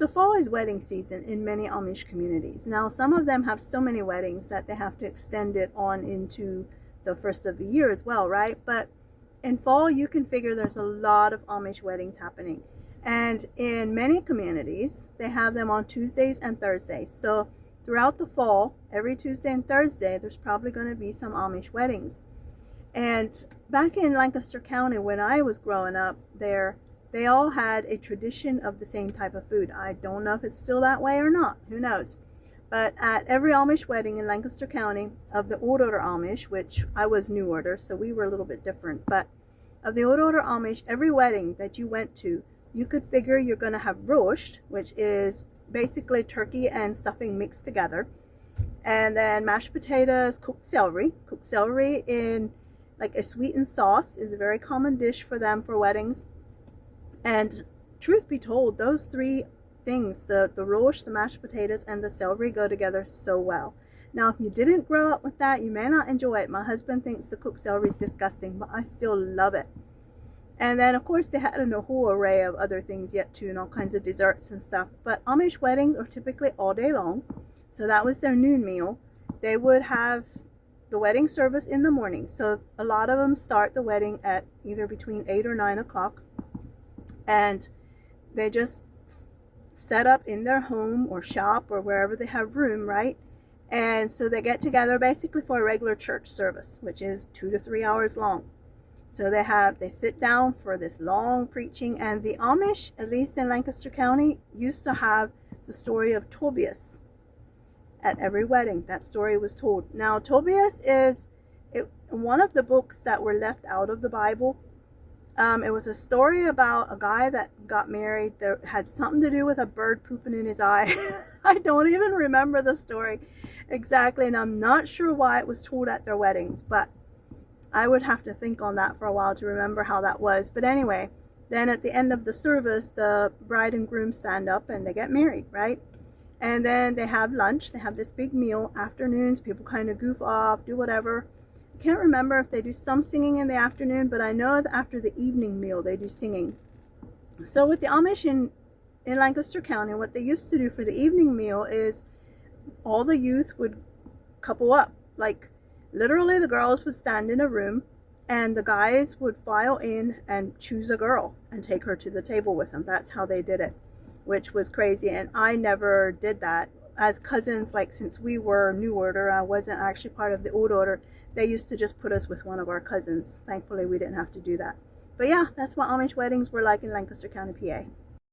So fall is wedding season in many Amish communities. Now, some of them have so many weddings that they have to extend it on into the first of the year as well, right? But in fall, you can figure there's a lot of Amish weddings happening. And in many communities, they have them on Tuesdays and Thursdays. So throughout the fall, every Tuesday and Thursday, there's probably going to be some Amish weddings. And back in Lancaster County, when I was growing up there, they all had a tradition of the same type of food. I don't know if it's still that way or not. Who knows? But at every Amish wedding in Lancaster County, of the Old Order Amish, which I was New Order, so we were a little bit different, but of the Old Order Amish, every wedding that you went to, you could figure you're going to have roast, which is basically turkey and stuffing mixed together, and then mashed potatoes, cooked celery. Cooked celery in like a sweetened sauce is a very common dish for them for weddings. And truth be told, those three things, the roast, the mashed potatoes, and the celery, go together so well. Now, if you didn't grow up with that, you may not enjoy it. My husband thinks the cooked celery is disgusting, but I still love it. And then, of course, they had a whole array of other things yet too, and all kinds of desserts and stuff. But Amish weddings are typically all day long, so that was their noon meal. They would have the wedding service in the morning. So a lot of them start the wedding at either between 8 or 9 o'clock. And they just set up in their home or shop or wherever they have room, right? And so they get together basically for a regular church service, which is 2 to 3 hours long. So they sit down for this long preaching. And the Amish, at least in Lancaster County, used to have the story of Tobias at every wedding. That story was told. Now, Tobias is one of the books that were left out of the Bible. It was a story about a guy that got married that had something to do with a bird pooping in his eye. I don't even remember the story exactly, and I'm not sure why it was told at their weddings, but I would have to think on that for a while to remember how that was. But anyway, then at the end of the service, the bride and groom stand up and they get married, right? And then they have lunch. They have this big meal. Afternoons, people kind of goof off, do whatever. Can't remember if they do some singing in the afternoon, but I know that after the evening meal they do singing. So with the Amish in Lancaster County, what they used to do for the evening meal is all the youth would couple up. Like literally the girls would stand in a room and the guys would file in and choose a girl and take her to the table with them. That's how they did it, which was crazy. And I never did that. As cousins, like since we were New Order, I wasn't actually part of the Old Order, they used to just put us with one of our cousins. Thankfully, we didn't have to do that. But yeah, that's what Amish weddings were like in Lancaster County, PA.